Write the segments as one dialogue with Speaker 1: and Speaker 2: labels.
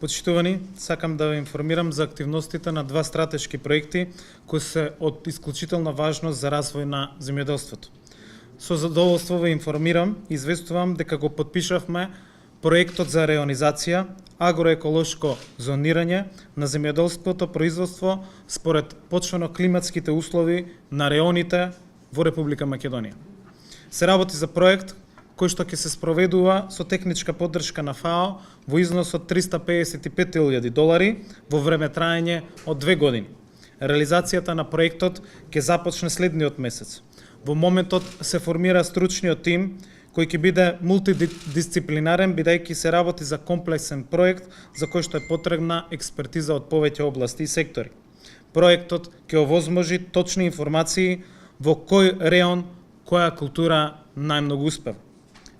Speaker 1: Почитувани, сакам да ве информирам за активностите на два стратешки проекти кои се од исклучителна важност за развој на земјоделството. Со задоволство ве информирам и известувам дека го подпишавме проектот за реонизација, агроеколошко зонирање на земјоделското производство според почвено климатските услови на реоните во Република Македонија. Се работи за проект кој што ќе се спроведува со техничка поддршка на ФАО во износ од $355,000 во време траење од 2 години. Реализацијата на проектот ќе започне следниот месец. Во моментот се формира стручниот тим кој ќе биде мултидисциплинарен, бидејќи се работи за комплексен проект за кој што е потребна експертиза од повеќе области и сектори. Проектот ќе овозможи точни информации во кој реон, која култура најмногу успева.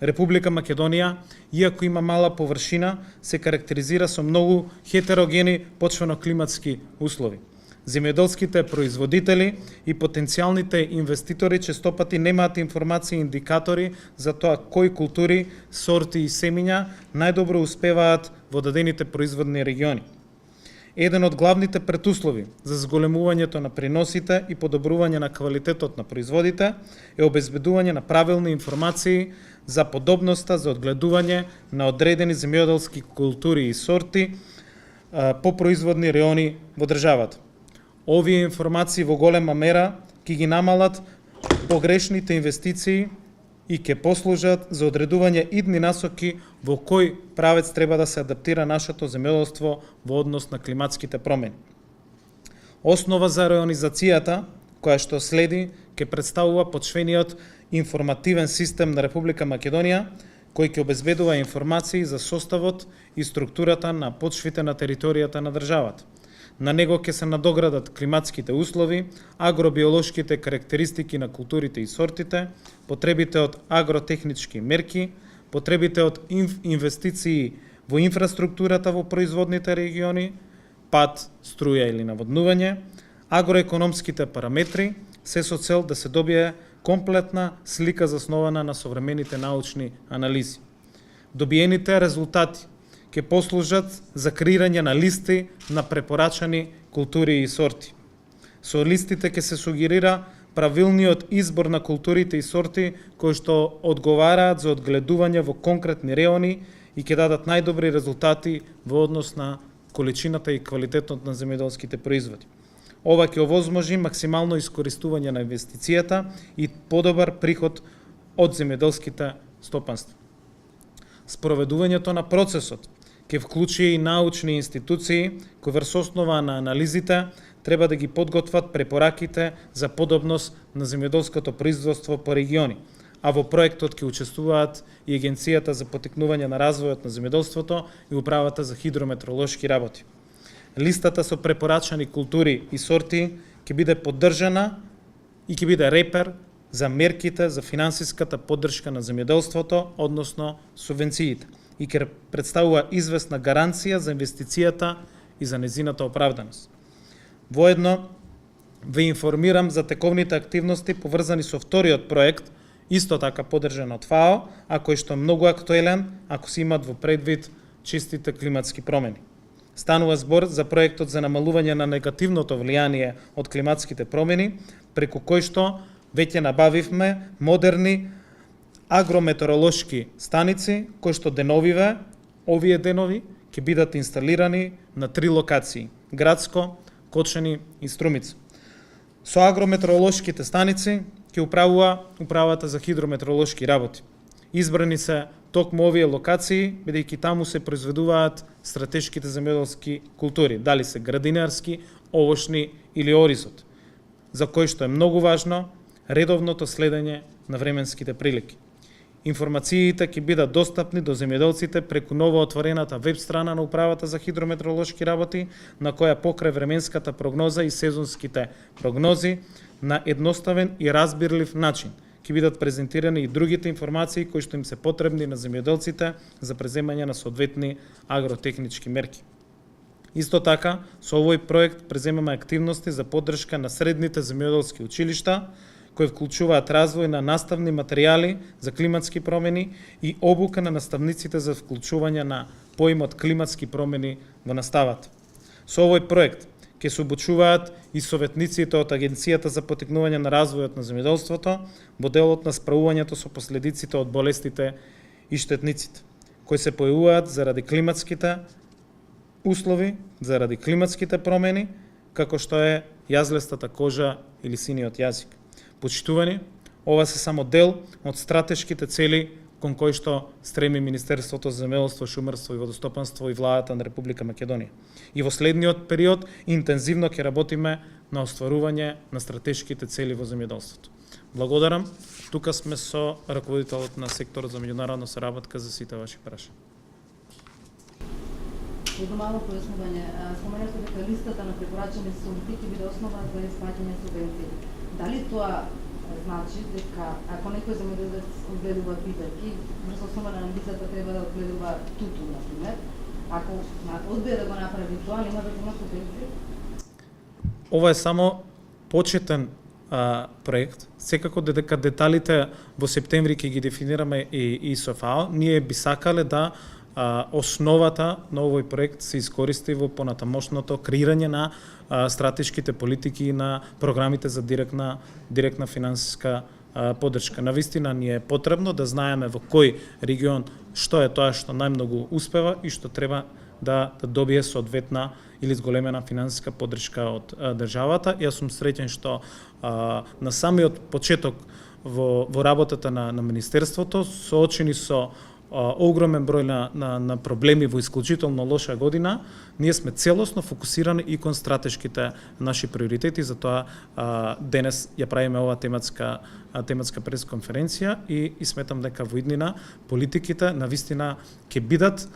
Speaker 1: Република Македонија, иако има мала површина, се карактеризира со многу хетерогени почвено-климатски услови. Земјоделските производители и потенцијалните инвеститори честопати немаат информации и индикатори за тоа кои култури, сорти и семиња најдобро успеваат во дадените производни региони. Еден од главните предуслови за зголемувањето на приносите и подобрување на квалитетот на производите е обезбедување на правилни информации за подобноста за одгледување на одредени земјоделски култури и сорти по производни реони во државата. Овие информации во голема мера ќе ги намалат погрешните инвестиции и ќе послужат за одредување идни насоки во кој правец треба да се адаптира нашето земјоделство во однос на климатските промени. Основа за реонизацијата, која што следи, ќе представува почвениот информативен систем на Република Македонија, кој ќе обезбедува информации за составот и структурата на почвите на територијата на државата. На него ќе се надоградат климатските услови, агробиолошките карактеристики на културите и сортите, потребите од агротехнички мерки, потребите од инвестиции во инфраструктурата во производните региони, пат, струја или наводнување, агроекономските параметри, се со цел да се добие комплетна слика заснована на современите научни анализи. Добиените резултати ќе послужат за креирање на листи на препорачани култури и сорти. Со листите ќе се сугерира правилниот избор на културите и сорти кои што одговараат за одгледување во конкретни реони и ќе дадат најдобри резултати во однос на количината и квалитетот на земјоделските производи. Ова ќе овозможи максимално искористување на инвестицијата и подобар приход од земјоделските стопанства. Спроведувањето на процесот ќе вклучи и научни институции кои врз основа на анализите треба да ги подготват препораките за подобност на земјоделското производство по региони, а во проектот ќе учествуваат и Агенцијата за поттикнување на развојот на земјоделството и Управата за хидрометеоролошки работи. Листата со препорачани култури и сорти ќе биде поддржана и ќе биде репер за мерките за финансиската поддршка на земјоделството, односно субвенциите, и ќе представува известна гаранција за инвестицијата и за незината оправданост. Воедно ве информирам за тековните активности поврзани со вториот проект, исто така поддржан од ФАО, а кој што е многу актуелен ако се имат во предвид чистите климатски промени. Станува збор за проектот за намалување на негативното влијание од климатските промени, преку кој што веќе набавивме модерни агрометеоролошки станици, кои што деновиве, овие денови, ќе бидат инсталирани на 3 локации – Градско, Кочани и Струмица. Со агрометеоролошките станици ќе управува Управата за хидрометеоролошки работи. Избрани се токму овие локации, бидејќи таму се произведуваат стратешките земјоделски култури, дали се градинарски, овошни или оризот, за кој што е многу важно редовното следење на временските прилики. Информациите ќе бидат достапни до земјоделците преку новоотворената веб страна на Управата за хидрометеоролошки работи, на која покрај временската прогноза и сезонските прогнози на едноставен и разбирлив начин ќе бидат презентирани и другите информации кои што им се потребни на земјоделците за преземање на соодветни агротехнички мерки. Исто така, со овој проект преземаме активности за поддршка на средните земјоделски училишта, кои вклучуваат развој на наставни материјали за климатски промени и обука на наставниците за вклучување на поимот климатски промени во наставата. Со овој проект ќе се обучуваат и советниците од Агенцијата за поттикнување на развојот на земјоделството во делот на справувањето со последиците од болестите и штетниците, кои се појавуваат заради климатските услови, заради климатските промени, како што е јазлестата кожа или синиот јазик. Почитувани, ова се само дел од стратешките цели кон кои што стреми Министерството за земјоделство, шумарство и водостопанство и владата на Република Македонија. И во следниот период интензивно ќе работиме на остварување на стратешките цели во земјоделството. Благодарам. Тука сме со раководителот на секторот за меѓународна соработка за сите ваши прашања.
Speaker 2: Едно мало појаснување. Споменавте дека листата на препорачани субјекти ќе биде основа за исплаќање субвенции. Дали тоа значи дека ако некој земјоделец одгледува пипарки, врз основа на листата треба да одгледува тутун, например, ако одбие да го направи тоа, нема да има субвенции?
Speaker 1: Ова е само почетен проект. Секако дека деталите во септември ќе ги дефинираме и со ФАО, ние би сакале да основата на овој проект се искористи во понатамошното креирање на стратешките политики и на програмите за директна финансиска поддршка. Навистина ни е потребно да знаеме во кој регион што е тоа што најмногу успева и што треба да добие соодветна или зголемена финансиска поддршка од државата. Јас сум среќен што на самиот почеток во работата на Министерството, соочени со огромен број на проблеми во исклучително лоша година, ние сме целосно фокусирани и кон стратешките наши приоритети, затоа денес ја правиме ова тематска пресконференција и сметам дека во иднина политиките навистина ќе бидат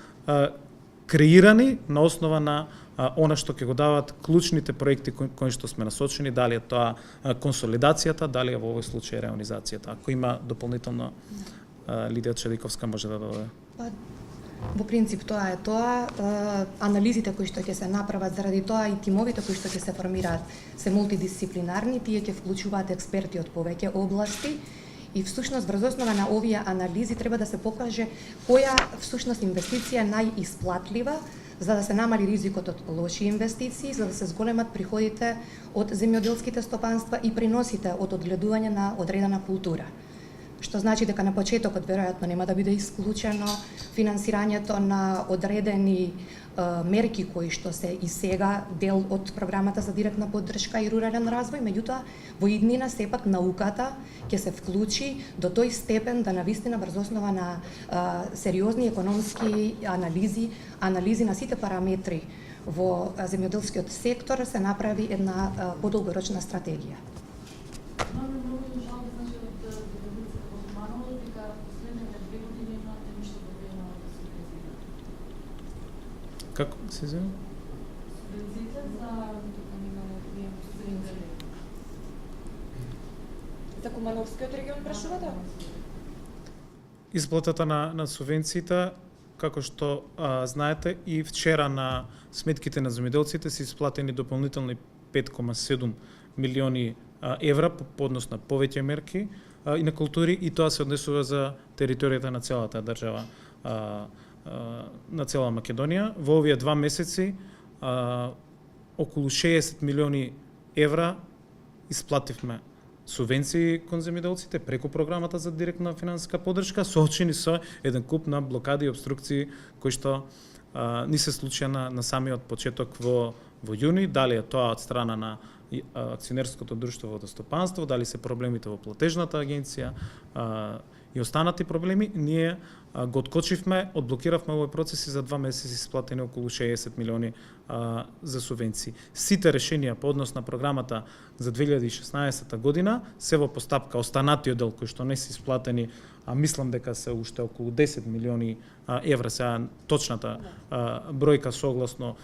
Speaker 1: креирани на основа на она што ќе го дават клучните проекти кои што сме насочени, дали е тоа консолидацијата, дали е во овој случај реализацијата. Ако има дополнително, Лидија Чедиковска може да додаде.
Speaker 3: Во принцип тоа е тоа. Анализите кои што ќе се направат заради тоа и тимовите кои што ќе се формираат се мултидисциплинарни, тие ќе вклучуваат експерти од повеќе области и всушност врз основа на овие анализи треба да се покаже која всушност инвестиција е најисплатлива за да се намали ризикот од лоши инвестиции, за да се зголемат приходите од земјоделските стопанства и приносите од одгледување на одредена култура. Што значи дека на почетокот веројатно нема да биде исклучено финансирањето на одредени мерки кои што се и сега дел од програмата за директна поддршка и рурален развој, меѓутоа во иднина сепак науката ќе се вклучи до тој степен да навистина врз основа на сериозни економски анализи на сите параметри во земјоделскиот сектор се направи една подолгорочна стратегија.
Speaker 1: Како се зove?
Speaker 4: За Кумановскиот регион прашувате?
Speaker 1: Исплатата на субвенциите, како што знаете, и вчера на сметките на земјоделците се исплатени дополнителни 5,7 милиони евра по однос на повеќе мерки и на култури, и тоа се однесува за територијата на целата држава, на цела Македонија. Во овие 2 месеци околу 60 милиони евра исплативме субвенции кон земјоделците преку програмата за директна финансиска поддршка, соочени со еден куп на блокади и обструкции кои што ни се случија на самиот почеток во јуни, дали е тоа од страна на акционерското друштво водостопанство, дали се проблемите во платежната агенција и останати проблеми, ние го откочивме, одблокиравме овој процес и за 2 месеци исплатени околу 60 милиони за субвенции. Сите решенија по однос на програмата за 2016 година се во постапка. Останатиот дел кој што не се исплатени, мислам дека се уште околу 10 милиони евра, сега точната бројка согласно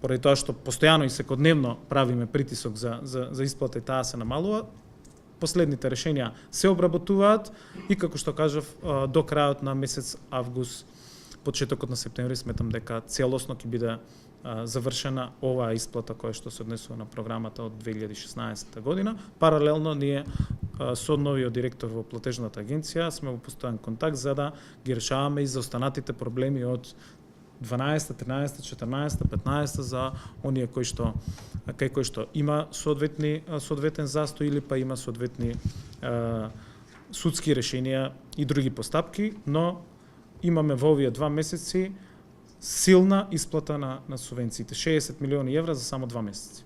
Speaker 1: поради тоа што постојано и секојдневно правиме притисок за исплата и таа се намалува. Последните решенија се обработуваат и, како што кажав, до крајот на месец август, почетокот на септември, сметам дека целосно ќе биде завршена оваа исплата која што се однесува на програмата од 2016 година. Паралелно ние со новиот директор во платежната агенција сме во постојан контакт за да ги решаваме и за останатите проблеми од 12, 13, 14, 15 за оние кои што има соодветен застој или па има соодветни судски решенија и други постапки, но имаме во овие 2 месеци силна исплата на субвенциите, 60 милиони евра за само 2 месеци.